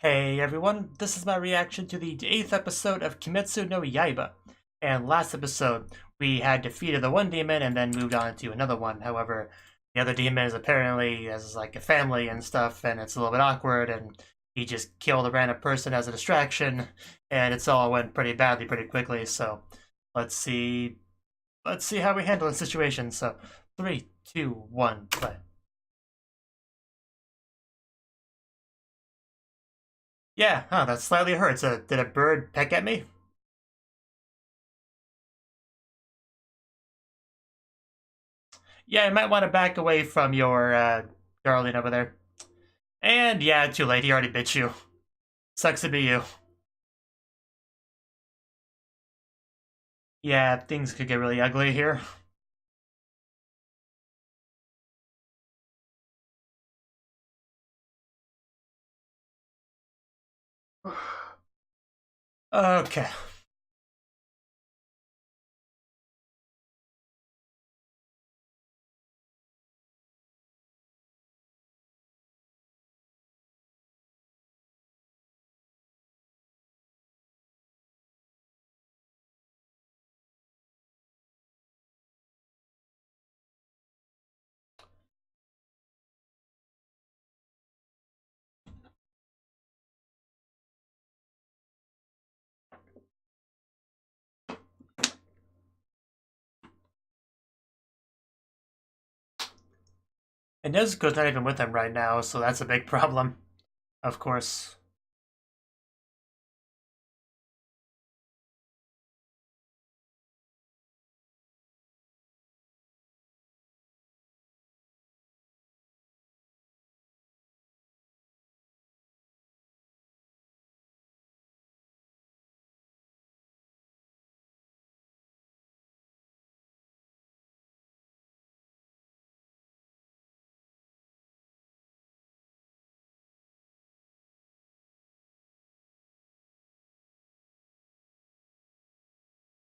Hey everyone, this is my reaction to the 8th episode of Kimetsu no Yaiba. And last episode, we had defeated the one demon and then moved on to another one. However, the other demon is apparently has like a family and stuff, and it's a little bit awkward, and he just killed a random person as a distraction, and it's all went pretty badly pretty quickly, so let's see how we handle the situation. So 3, 2, 1, play. Yeah, that slightly hurts. Did a bird peck at me? Yeah, you might want to back away from your darling over there. And yeah, too late. He already bit you. Sucks to be you. Yeah, things could get really ugly here. Okay. And Nezuko's not even with him right now, so that's a big problem. Of course.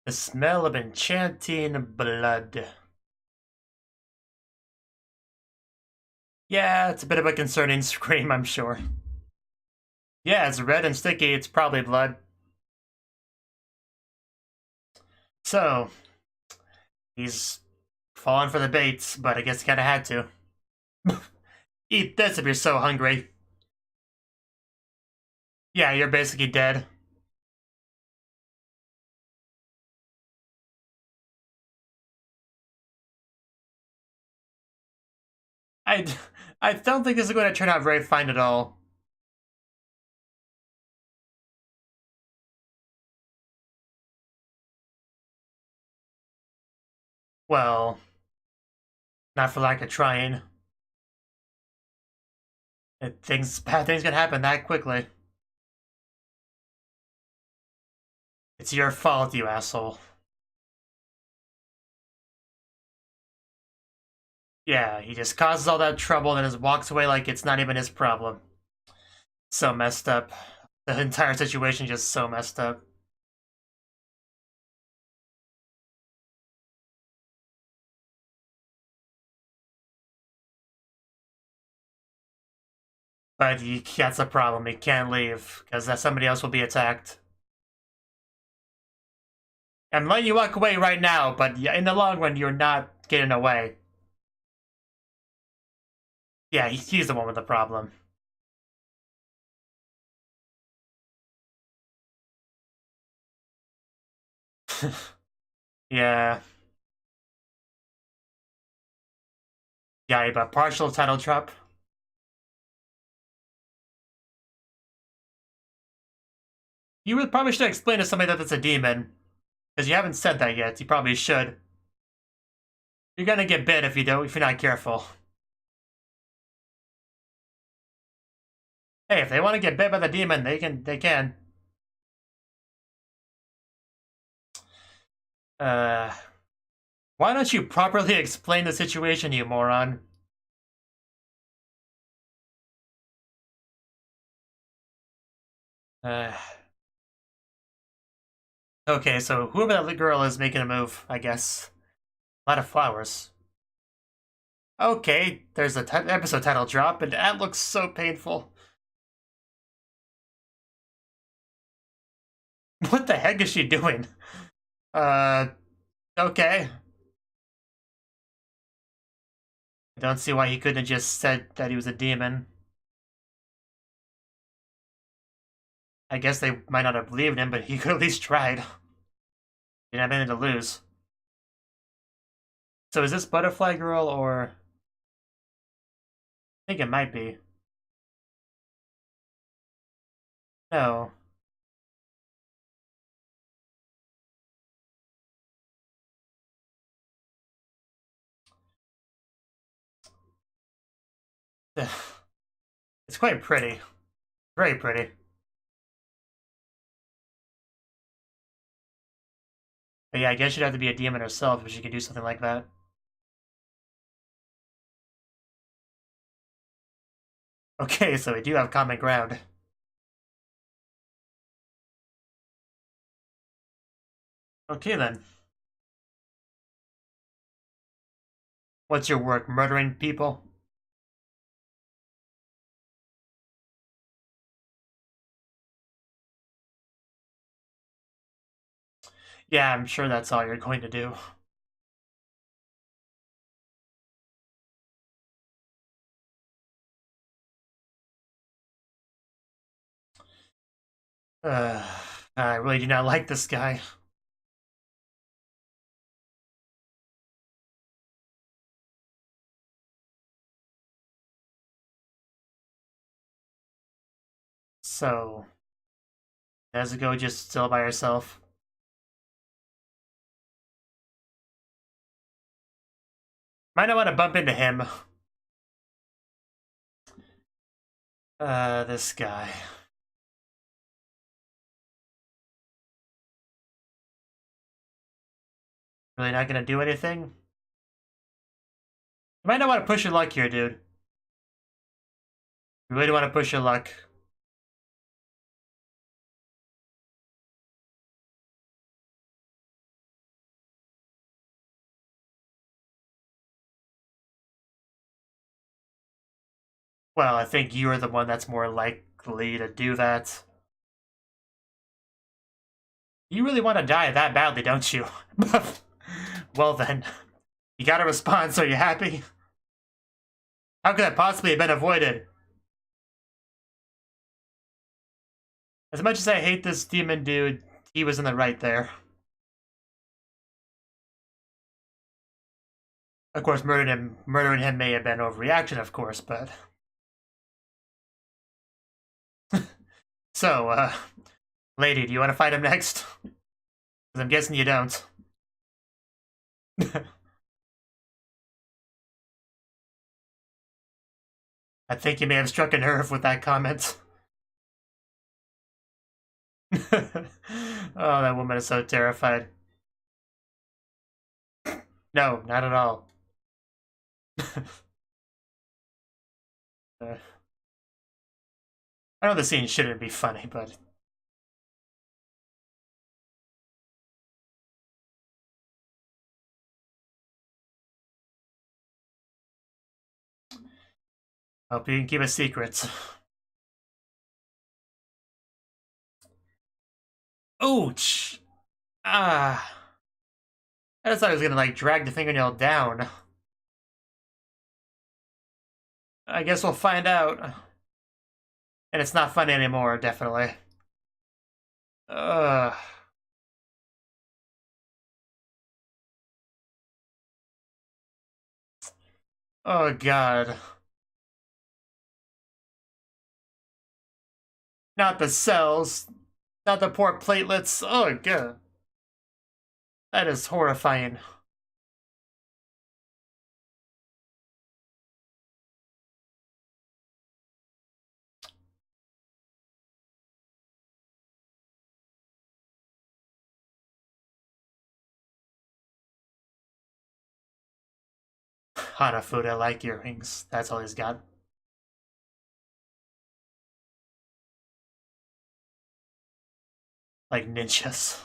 The smell of enchanting blood. Yeah, it's a bit of a concerning scream, I'm sure. Yeah, it's red and sticky. It's probably blood. So, he's fallen for the baits, but I guess he kind of had to. Eat this if you're so hungry. Yeah, you're basically dead. I, I don't think this is going to turn out very fine at all. Well, not for lack of trying. Bad things can happen that quickly. It's your fault, you asshole. Yeah, he just causes all that trouble and then just walks away like it's not even his problem. So messed up. The entire situation just so messed up. But that's a problem. He can't leave because somebody else will be attacked. I'm letting you walk away right now, but in the long run, you're not getting away. Yeah, he's the one with the problem. Yeah. Yaiba, partial title drop. You probably should explain to somebody that it's a demon. Because you haven't said that yet. You probably should. You're gonna get bit if you're not careful. Hey, if they want to get bit by the demon, they can. Why don't you properly explain the situation, you moron? Okay, so whoever that girl is making a move, I guess. A lot of flowers. Okay, there's a episode title drop, and that looks so painful. What the heck is she doing? Okay. I don't see why he couldn't have just said that he was a demon. I guess they might not have believed him, but he could at least tried. Didn't have anything to lose. So is this Butterfly Girl, or... I think it might be. No. It's quite pretty. Very pretty. But yeah, I guess she'd have to be a demon herself if she could do something like that. Okay, so we do have common ground. Okay then. What's your work? Murdering people? Yeah, I'm sure that's all you're going to do. I really do not like this guy. So, Nezuko just still by herself. Might not want to bump into him. This guy. Really not gonna do anything? You might not want to push your luck here, dude. You really want to push your luck. Well, I think you're the one that's more likely to do that. You really want to die that badly, don't you? Well then, you got a response, are you happy? How could that possibly have been avoided? As much as I hate this demon dude, he was in the right there. Of course, murdering him may have been overreaction, of course, but... So, lady, do you want to fight him next? Because I'm guessing you don't. I think you may have struck a nerve with that comment. Oh, that woman is so terrified. No, not at all. I know the scene shouldn't be funny, but... Hope you can keep a secret. Ouch! Ah. I just thought I was gonna, like, drag the fingernail down. I guess we'll find out. And it's not funny anymore, definitely. Ugh. Oh, God. Not the cells. Not the poor platelets. Oh, God. That is horrifying. Hanafuda like earrings. That's all he's got. Like ninjas.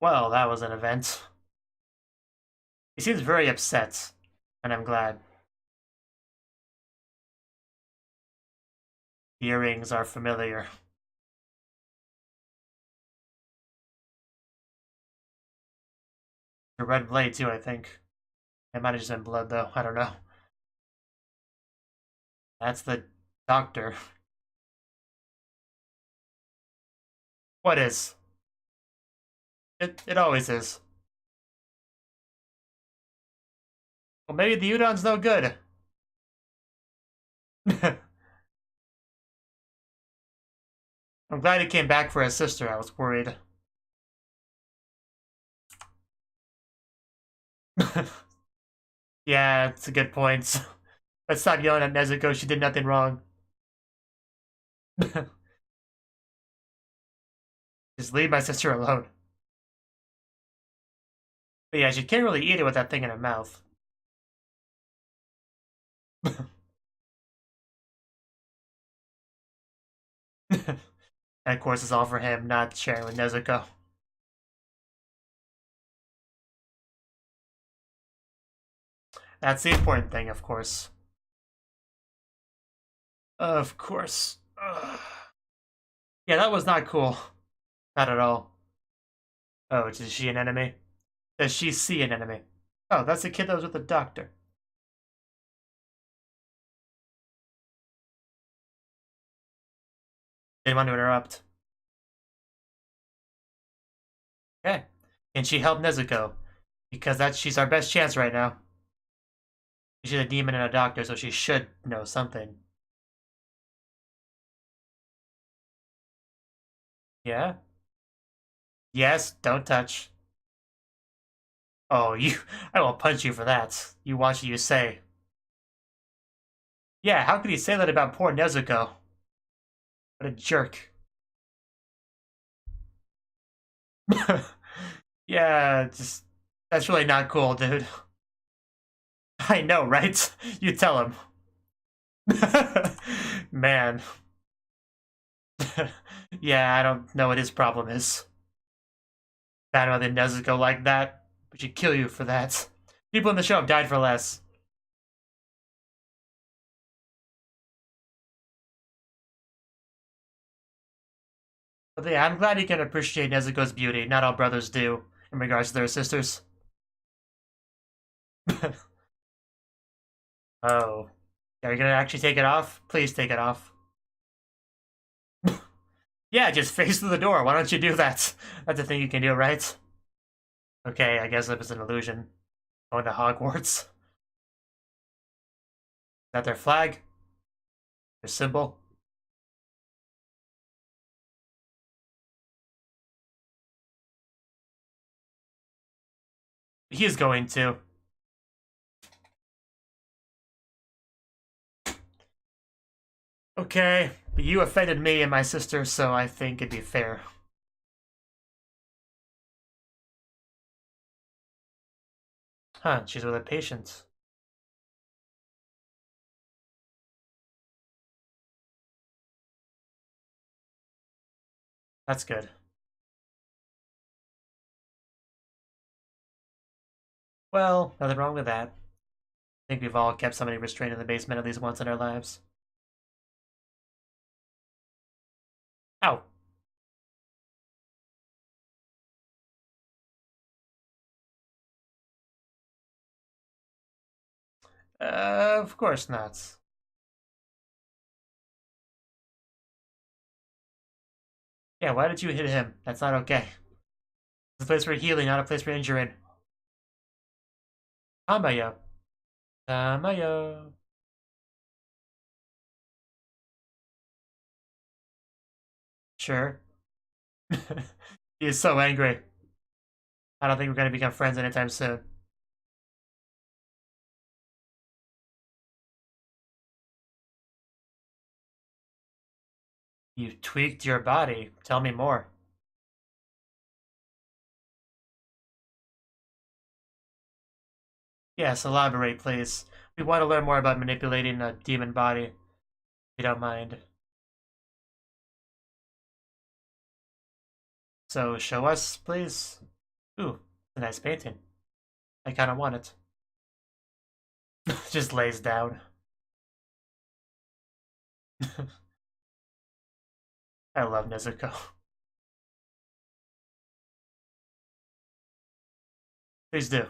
Well, that was an event. He seems very upset, and I'm glad. The earrings are familiar. A red blade too, I think. It might have just been blood though. I don't know. That's the doctor. What is? It always is. Well, maybe the udon's no good. I'm glad he came back for his sister. I was worried. Yeah, it's a good point. Let's stop yelling at Nezuko. She did nothing wrong. Just leave my sister alone. But yeah, she can't really eat it with that thing in her mouth. And of course, it's all for him, not sharing with Nezuko. That's the important thing, of course. Of course. Ugh. Yeah, that was not cool. Not at all. Oh, is she an enemy? Does she see an enemy? Oh, that's the kid that was with the doctor. Didn't want to interrupt. Okay. Can she help Nezuko? Because she's our best chance right now. She's a demon and a doctor, so she should know something. Yeah? Yes, don't touch. Oh, I will punch you for that. You watch what you say. Yeah, how could he say that about poor Nezuko? What a jerk. Yeah, that's really not cool, dude. I know, right? You tell him. Man. Yeah, I don't know what his problem is. Bad mother Nezuko like that, but she'd kill you for that. People in the show have died for less. But yeah, I'm glad he can appreciate Nezuko's beauty. Not all brothers do, in regards to their sisters. Oh. Are you gonna actually take it off? Please take it off. Yeah, just face through the door. Why don't you do that? That's a thing you can do, right? Okay, I guess it was an illusion. Going to Hogwarts. Is that their flag? Their symbol? He's going to. Okay, but you offended me and my sister, so I think it'd be fair. Huh, she's with a patient. That's good. Well, nothing wrong with that. I think we've all kept somebody restrained in the basement at least once in our lives. Ow. Of course not. Yeah, why did you hit him? That's not okay. It's a place for healing, not a place for injuring. Tamayo. Tamayo. Sure. He is so angry. I don't think we're going to become friends anytime soon. You tweaked your body. Tell me more. Yes, elaborate, please. We want to learn more about manipulating a demon body, if you don't mind. So, show us, please. Ooh, a nice painting. I kind of want it. Just lays down. I love Nezuko. Please do.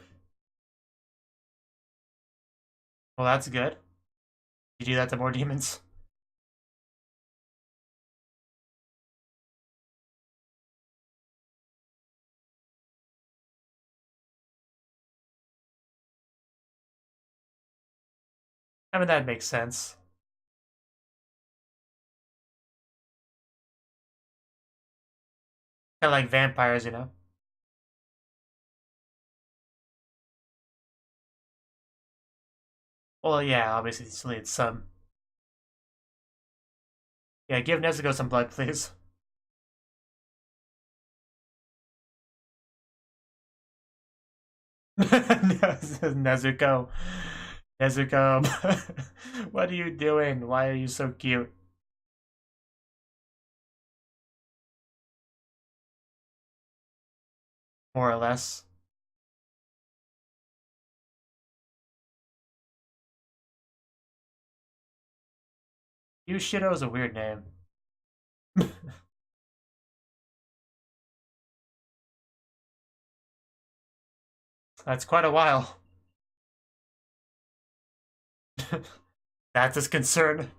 Well, that's good. You do that to more demons. I mean, that makes sense. Kind of like vampires, you know? Well, yeah, obviously, still need some. Yeah, give Nezuko some blood, please. Nezuko. Nezuko. What are you doing? Why are you so cute? More or less. Yushido is a weird name. That's quite a while. That's his concern.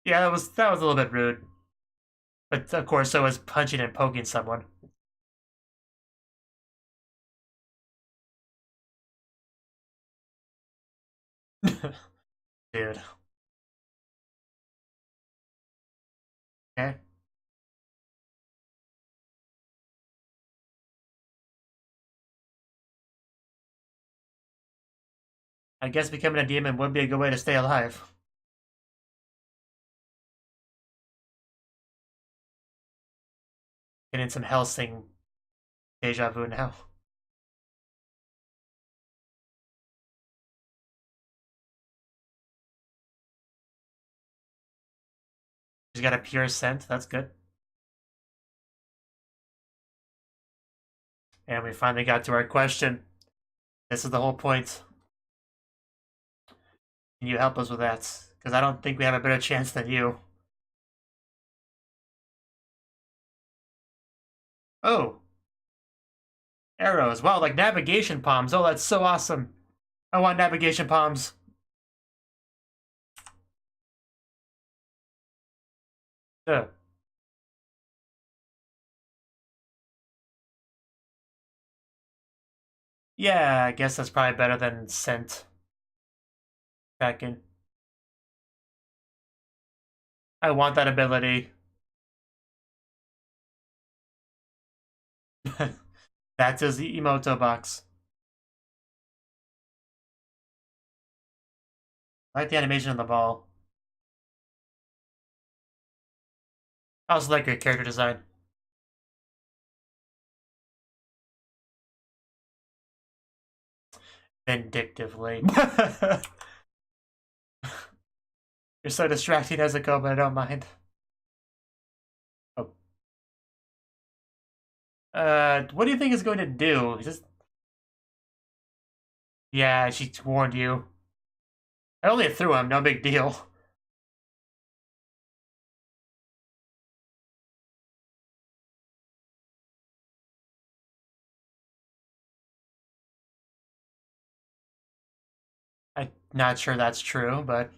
Yeah, that was a little bit rude. But of course, so was punching and poking someone. Dude. Okay. I guess becoming a demon would be a good way to stay alive. Getting some Hellsing deja vu now. She's got a pure scent. That's good. And we finally got to our question. This is the whole point. Can you help us with that? Because I don't think we have a better chance than you. Oh. Arrows. Wow, like navigation palms. Oh, that's so awesome. I want navigation palms. Ugh. Yeah, I guess that's probably better than scent. Back in. I want that ability. That's his emoto box. I like the animation of the ball. I also like your character design. Vindictively. You're so distracting, Nezuko, but I don't mind. Oh. What do you think it's going to do? Just... Yeah, she warned you. I only threw him, no big deal. I'm not sure that's true, but...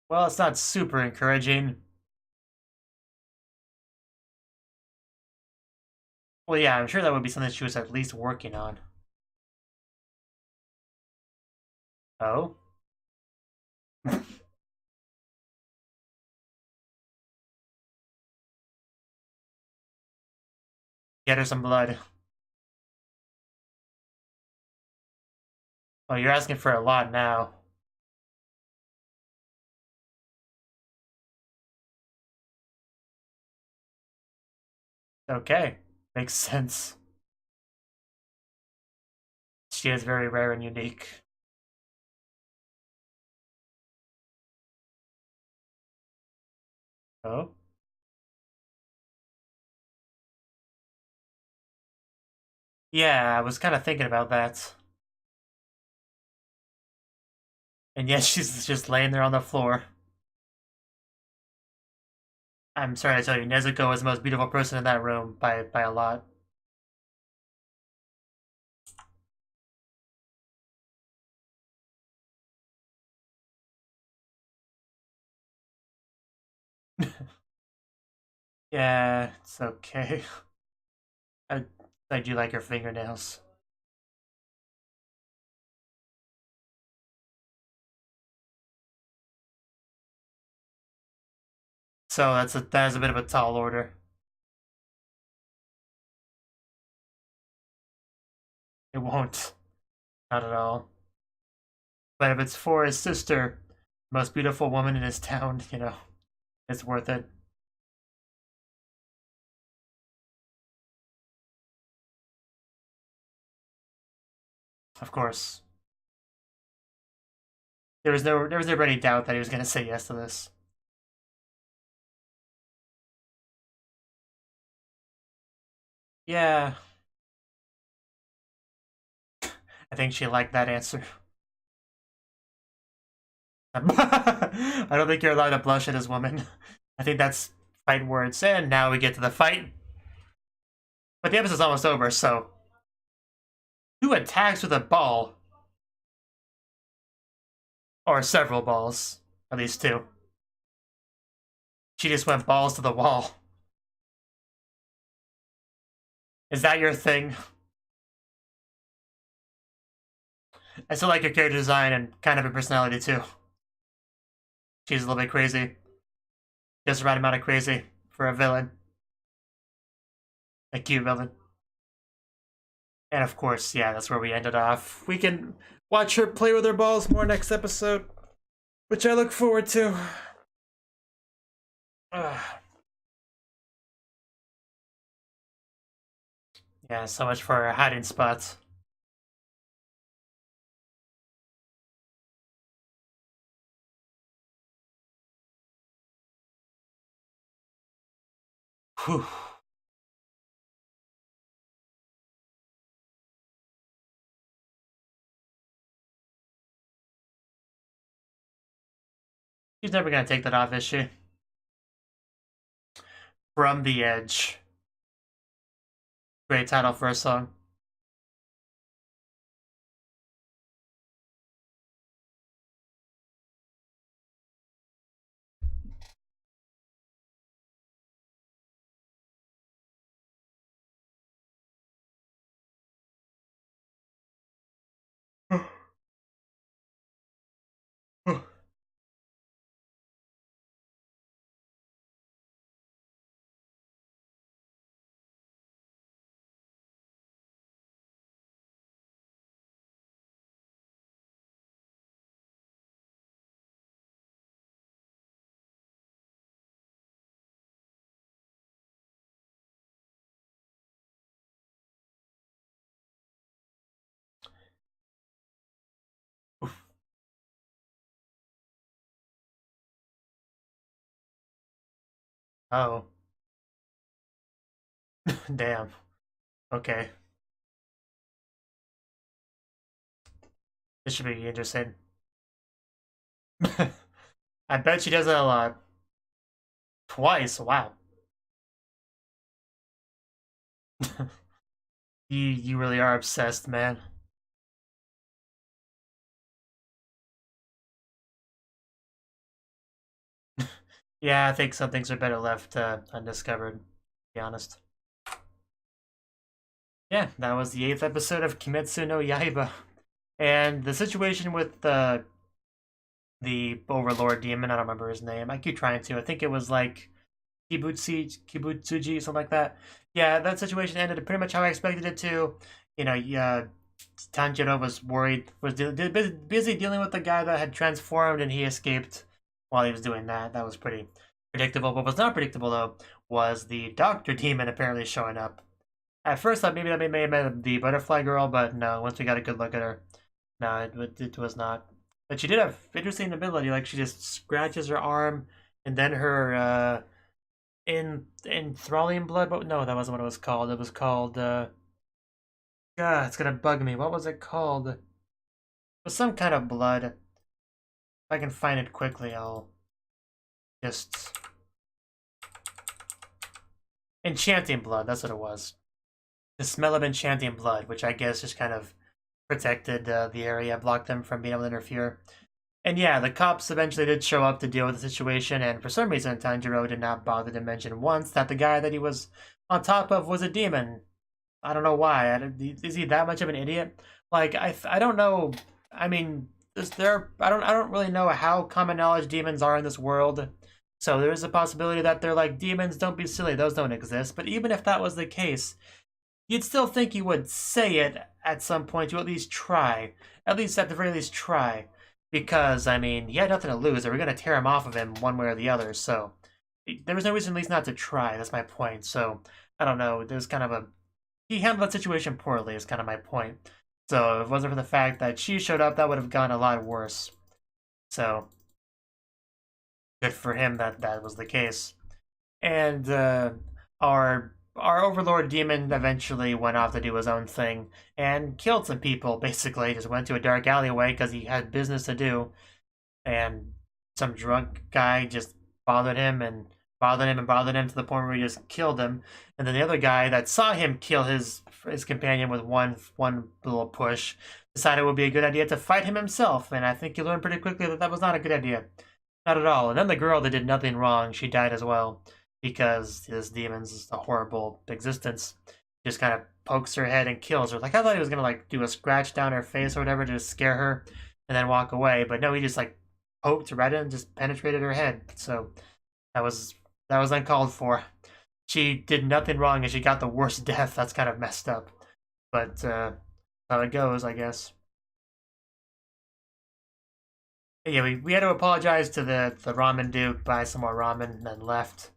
Well, it's not super encouraging. Well, yeah, I'm sure that would be something she was at least working on. Oh? Get her some blood. Oh, you're asking for a lot now. Okay. Makes sense. She is very rare and unique. Oh? Yeah, I was kind of thinking about that. And yet she's just laying there on the floor. I'm sorry to tell you, Nezuko is the most beautiful person in that room by a lot. Yeah, it's okay. I do like her fingernails. So that is a bit of a tall order. It won't. Not at all. But if it's for his sister, most beautiful woman in his town, you know, it's worth it. Of course. There was never any doubt that he was gonna say yes to this. Yeah. I think she liked that answer. I don't think you're allowed to blush at this woman. I think that's fight words. And now we get to the fight. But the episode's almost over, so... Who attacks with a ball? Or several balls. At least two. She just went balls to the wall. Is that your thing? I still like her character design and kind of her personality too. She's a little bit crazy. Just the right amount of crazy for a villain. A cute villain. And of course, yeah, that's where we ended off. We can watch her play with her balls more next episode, which I look forward to. Yeah, so much for our hiding spots. Whew. She's never gonna take that off, is she? From the Edge. Great title for a song. Oh. Damn. Okay. This should be interesting. I bet she does that a lot. Twice, wow. You really are obsessed, man. Yeah, I think some things are better left undiscovered, to be honest. Yeah, that was the 8th episode of Kimetsu no Yaiba. And the situation with the Overlord demon, I don't remember his name. I keep trying to. I think it was like Kibutsuji, something like that. Yeah, that situation ended pretty much how I expected it to. You know, Tanjiro was worried, was busy dealing with the guy that had transformed, and he escaped while he was doing that. That was pretty predictable. What was not predictable, though, was the Doctor Demon apparently showing up. At first, I thought maybe that may have been the Butterfly Girl, but no, once we got a good look at her, no, it was not. But she did have interesting ability, like she just scratches her arm, and then her enthralling blood. But no, that wasn't what it was called. It was called it's gonna bug me. What was it called? It was some kind of blood. If I can find it quickly, I'll just enchanting blood, that's what it was. The smell of enchanting blood, which I guess just kind of protected the area, blocked them from being able to interfere. And yeah, the cops eventually did show up to deal with the situation, and for some reason, Tanjiro did not bother to mention once that the guy that he was on top of was a demon. I don't know why. Is he that much of an idiot? Like, I don't know. I mean, I don't really know how common knowledge demons are in this world. So there is a possibility that they're like, demons, don't be silly, those don't exist. But even if that was the case, you'd still think you would say it at some point to at least try. At least, at the very least, try. Because, I mean, he had nothing to lose. They were going to tear him off of him one way or the other. So there was no reason at least not to try. That's my point. So, I don't know. There's kind of a... He handled that situation poorly is kind of my point. So if it wasn't for the fact that she showed up, that would have gone a lot worse. So good for him that that was the case. And our overlord demon eventually went off to do his own thing and killed some people, basically. Just went to a dark alleyway because he had business to do. And some drunk guy just bothered him and bothered him and bothered him to the point where he just killed him. And then the other guy that saw him kill his companion with one little push decided it would be a good idea to fight him himself. And I think he learned pretty quickly that that was not a good idea. Not at all. And then the girl that did nothing wrong, she died as well. Because this demon's a horrible existence. Just kind of pokes her head and kills her. Like, I thought he was gonna, like, do a scratch down her face or whatever to just scare her and then walk away. But no, he just, like, poked right in and just penetrated her head. So that was uncalled for. She did nothing wrong and she got the worst death. That's kind of messed up. But how it goes, I guess. Yeah, we had to apologize to the ramen dude, buy some more ramen, and then left.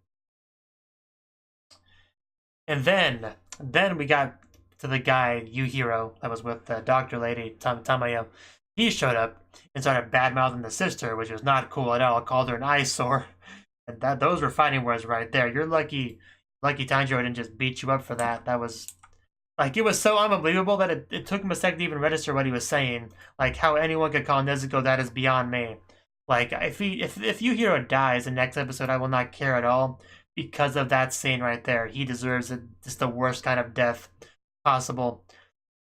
And then we got to the guy, Yuhiro, that was with the doctor lady, Tamayo. He showed up and started bad-mouthing the sister, which was not cool at all. Called her an eyesore. And those were fighting words right there. You're lucky Tanjiro didn't just beat you up for that. That was, like, it was so unbelievable that it took him a second to even register what he was saying. Like, how anyone could call Nezuko that is beyond me. Like, if Yuhiro dies in the next episode, I will not care at all. Because of that scene right there. He deserves it. Just the worst kind of death possible.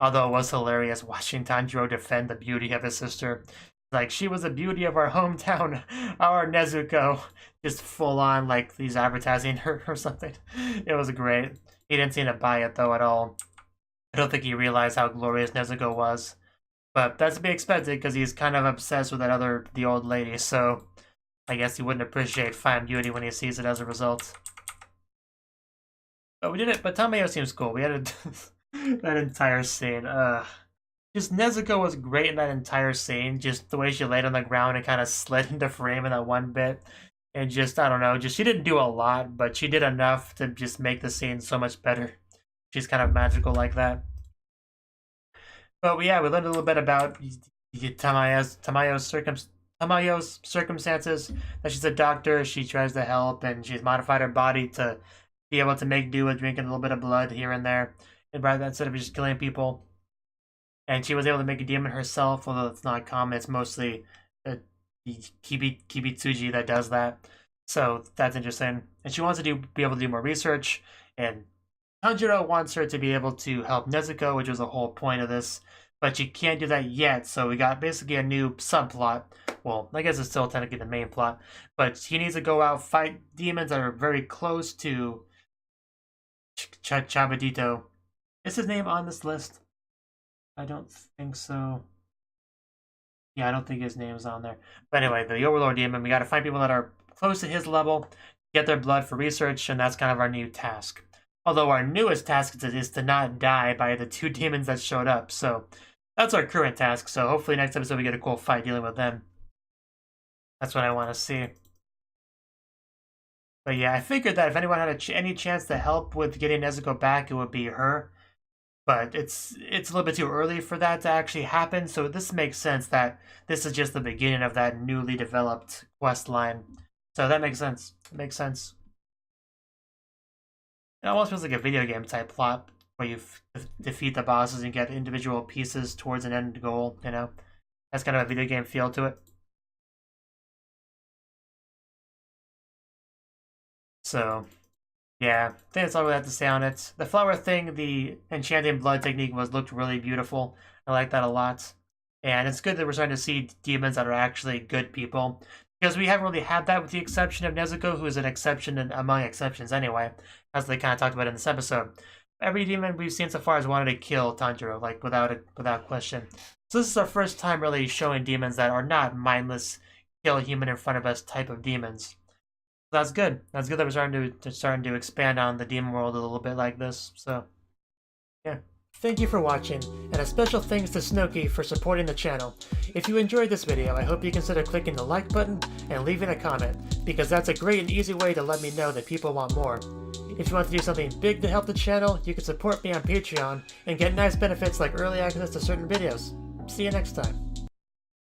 Although it was hilarious watching Tanjiro defend the beauty of his sister. Like, she was the beauty of our hometown, our Nezuko. Just full on, like, he's advertising her or something. It was great. He didn't seem to buy it, though, at all. I don't think he realized how glorious Nezuko was. But that's to be expected, because he's kind of obsessed with the old lady, so... I guess he wouldn't appreciate fine beauty when he sees it as a result. But we did it. But Tamayo seems cool. We had that entire scene. Just Nezuko was great in that entire scene. Just the way she laid on the ground and kind of slid into frame in that one bit. And just, I don't know, just she didn't do a lot, but she did enough to just make the scene so much better. She's kind of magical like that. But yeah, we learned a little bit about Tamayo's circumstances, that she's a doctor, she tries to help, and she's modified her body to be able to make do with drinking a little bit of blood here and there, and rather instead of just killing people. And she was able to make a demon herself, although it's not common. It's mostly the Kibitsuji that does that. So that's interesting. And she wants to be able to do more research, and Tanjiro wants her to be able to help Nezuko, which was the whole point of this. But she can't do that yet, so we got basically a new subplot. Well, I guess it's still technically the main plot. But he needs to go out, fight demons that are very close to Chabadito. Is his name on this list? I don't think so. Yeah, I don't think his name is on there. But anyway, the Overlord Demon, we gotta find people that are close to his level, get their blood for research, and that's kind of our new task. Although our newest task is to not die by the two demons that showed up, so... That's our current task, so hopefully next episode we get a cool fight dealing with them. That's what I want to see. But yeah, I figured that if anyone had any chance to help with getting Nezuko back, it would be her. But it's a little bit too early for that to actually happen, so this makes sense that this is just the beginning of that newly developed quest line. So that makes sense. It makes sense. It almost feels like a video game type plot, where you defeat the bosses and get individual pieces towards an end goal, you know? That's kind of a video game feel to it. So, Yeah, I think that's all we have to say on it. The flower thing, the enchanting blood technique looked really beautiful. I like that a lot. And it's good that we're starting to see demons that are actually good people. Because we haven't really had that with the exception of Nezuko, who is an exception among exceptions anyway, as they kind of talked about in this episode. Every demon we've seen so far has wanted to kill Tanjiro, like without question. So this is our first time really showing demons that are not mindless, kill a human in front of us type of demons. So that's good. That's good that we're starting to expand on the demon world a little bit like this. So, yeah. Thank you for watching, and a special thanks to Cnouki for supporting the channel. If you enjoyed this video, I hope you consider clicking the like button and leaving a comment, because that's a great and easy way to let me know that people want more. If you want to do something big to help the channel, you can support me on Patreon and get nice benefits like early access to certain videos. See you next time.